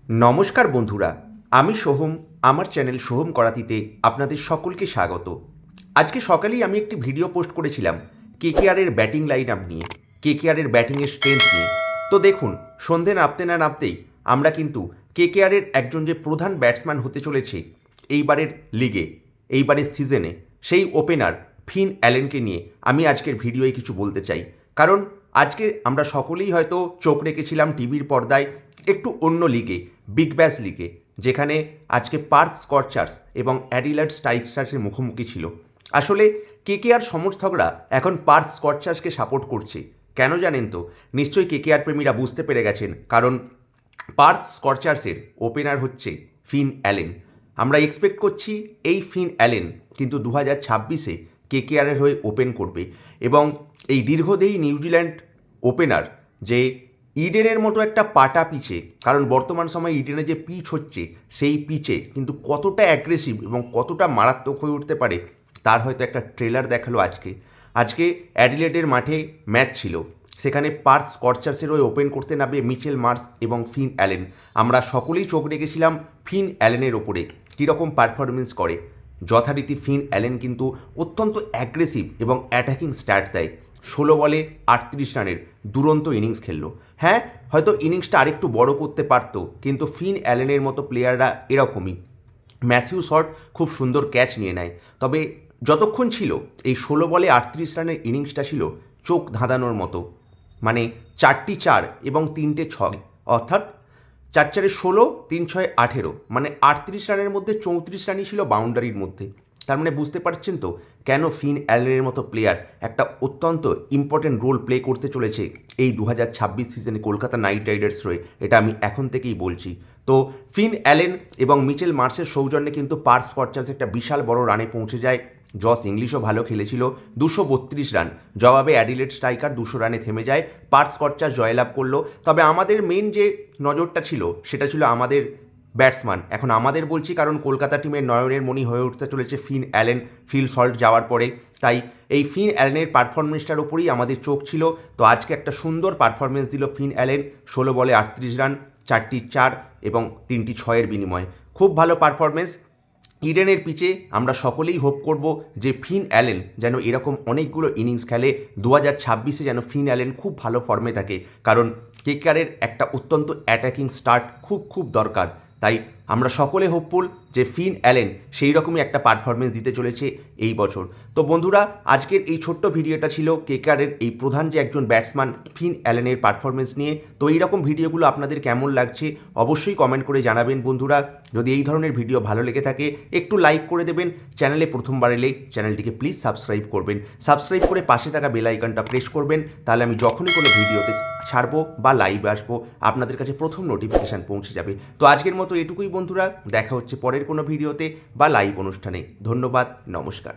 নমস্কার বন্ধুরা, আমি সোহম। আমার চ্যানেল সোহম করাতিতে আপনাদের সকলকে স্বাগত। আজকে সকালেই আমি একটি ভিডিও পোস্ট করেছিলাম কেকেআরের ব্যাটিং লাইন আপ নিয়ে, কেকেআরের ব্যাটিংয়ের স্ট্রেংথ নিয়ে। তো দেখুন, সন্ধে নামতে না নামতেই আমরা কিন্তু কেকেআরের একজন যে প্রধান ব্যাটসম্যান হতে চলেছে এইবারের লিগে, এইবারের সিজনে, সেই ওপেনার ফিন অ্যালেনকে নিয়ে আমি আজকের ভিডিওয়ে কিছু বলতে চাই। কারণ আজকে আমরা সকলেই হয়তো চোখ রেখেছিলাম টিভির পর্দায় একটু অন্য লিগে, বিগ ব্যাশ লিগে, যেখানে আজকে পার্থ স্করচার্স এবং অ্যাডিলেড স্ট্রাইকার্সের মুখোমুখি ছিল। আসলে কেকেআর সমর্থকরা এখন পার্থ স্করচার্সকে সাপোর্ট করছে। কেন জানেন তো? নিশ্চয়ই কেকেআর প্রেমীরা বুঝতে পেরে গেছেন, কারণ পার্থ স্করচার্সের ওপেনার হচ্ছে ফিন অ্যালেন। আমরা এক্সপেক্ট করছি এই ফিন অ্যালেন কিন্তু 2026-এ কেকেআরের হয়ে ওপেন করবে এবং এই দীর্ঘদেহী নিউজিল্যান্ড ওপেনার যে ইডেনের মতো একটা পাটা পিচে, কারণ বর্তমান সময়ে ইডেনে যে পিচ হচ্ছে সেই পিচে কিন্তু কতটা অ্যাগ্রেসিভ এবং কতটা মারাত্মক হয়ে উঠতে পারে তার হয়তো একটা ট্রেলার দেখালো আজকে অ্যাডিলেডের মাঠে ম্যাচ ছিল, সেখানে পার্থ স্করচার্সের হয়ে ওপেন করতে নামবে মিচেল মার্শ এবং ফিন অ্যালেন। আমরা সকলেই চোখ রেখেছিলাম ফিন অ্যালেনের ওপরে কীরকম পারফরমেন্স করে। যথারীতি ফিন অ্যালেন কিন্তু অত্যন্ত অ্যাগ্রেসিভ এবং অ্যাটাকিং স্ট্যাট দেয়। 16 বলে 38 রানের দুরন্ত ইনিংস খেললো। হ্যাঁ, হয়তো ইনিংসটা আরেকটু বড় করতে পারতো, কিন্তু ফিন অ্যালেনের মতো প্লেয়াররা এরকমই। ম্যাথিউ শট খুব সুন্দর ক্যাচ নিয়ে নেয়, তবে যতক্ষণ ছিল এই 16 বলে 38 রানের ইনিংসটা ছিল চোখ ধাঁধানোর মতো। মানে 4টি 4 এবং 3টে 6, অর্থাৎ 4 4-16, 3 6 18, মানে 38 রানের মধ্যে 34 রানই ছিল বাউন্ডারির মধ্যে। তার মানে বুঝতে পারছেন তো কেন ফিন অ্যালেনের মতো প্লেয়ার একটা অত্যন্ত ইম্পর্টেন্ট রোল প্লে করতে চলেছে এই 2026 সিজনে কলকাতা নাইট রাইডার্স হয়ে। এটা আমি এখন থেকেই বলছি। তো ফিন অ্যালেন এবং মিচেল মার্শের সৌজন্যে কিন্তু পার্থ স্করচার্স একটা বিশাল বড় রানে পৌঁছে যায়। জস ইংলিশও ভালো খেলেছিল, 232 রান। জবাবে অ্যাডিলেড স্ট্রাইকার 200 রানে থেমে যায়, পার্থ স্করচার্স জয়লাভ করলো। তবে আমাদের মেন যে নজরটা ছিল সেটা ছিল আমাদের ব্যাটসম্যান। এখন আমাদের বলছি কারণ কলকাতা টিমের নয়নের মণি হয়ে উঠতে চলেছে ফিন অ্যালেন ফিল সল্ট যাওয়ার পরে। তাই এই ফিন অ্যালেনের পারফরমেন্সটার ওপরেই আমাদের চোখ ছিল। তো আজকে একটা সুন্দর পারফরমেন্স দিল ফিন অ্যালেন, 16 বলে 38 রান, 4টি 4 এবং 3টি 6-এর বিনিময়ে। খুব ভালো পারফরমেন্স। ইডেনের পিচে আমরা সকলেই হোপ করব যে ফিন অ্যালেন যেন এরকম অনেকগুলো ইনিংস খেলে, 2026-এ যেন ফিন অ্যালেন খুব ভালো ফর্মে থাকে, কারণ কেকেআরের একটা অত্যন্ত অ্যাটাকিং স্টার্ট খুব দরকার। তাই আমরা সকলে হোপফুল যে ফিন অ্যালেন সেই রকমই একটা পারফরমেন্স দিতে চলেছে এই বছর। তো বন্ধুরা, আজকের এই ছোট্ট ভিডিওটা ছিল কেকেআরের এই প্রধান যে একজন ব্যাটসম্যান ফিন অ্যালেনের পারফরমেন্স নিয়ে। তো এইরকম ভিডিওগুলো আপনাদের কেমন লাগছে অবশ্যই কমেন্ট করে জানাবেন বন্ধুরা। যদি এই ধরনের ভিডিও ভালো লেগে থাকে একটু লাইক করে দেবেন। চ্যানেলে প্রথমবার এলে চ্যানেলটিকে প্লিজ সাবস্ক্রাইব করবেন। সাবস্ক্রাইব করে পাশে থাকা বেল আইকনটা প্রেস করবেন, তাহলে আমি যখনই কোনো ভিডিওতে ছাড়বো বা লাইভে আসবো আপনাদের কাছে প্রথম নোটিফিকেশান পৌঁছে যাবে। তো আজকের মতো এটুকুই বন্ধুরা, দেখা হচ্ছে পরের কোনো ভিডিওতে বা লাইভ অনুষ্ঠানে। ধন্যবাদ, নমস্কার।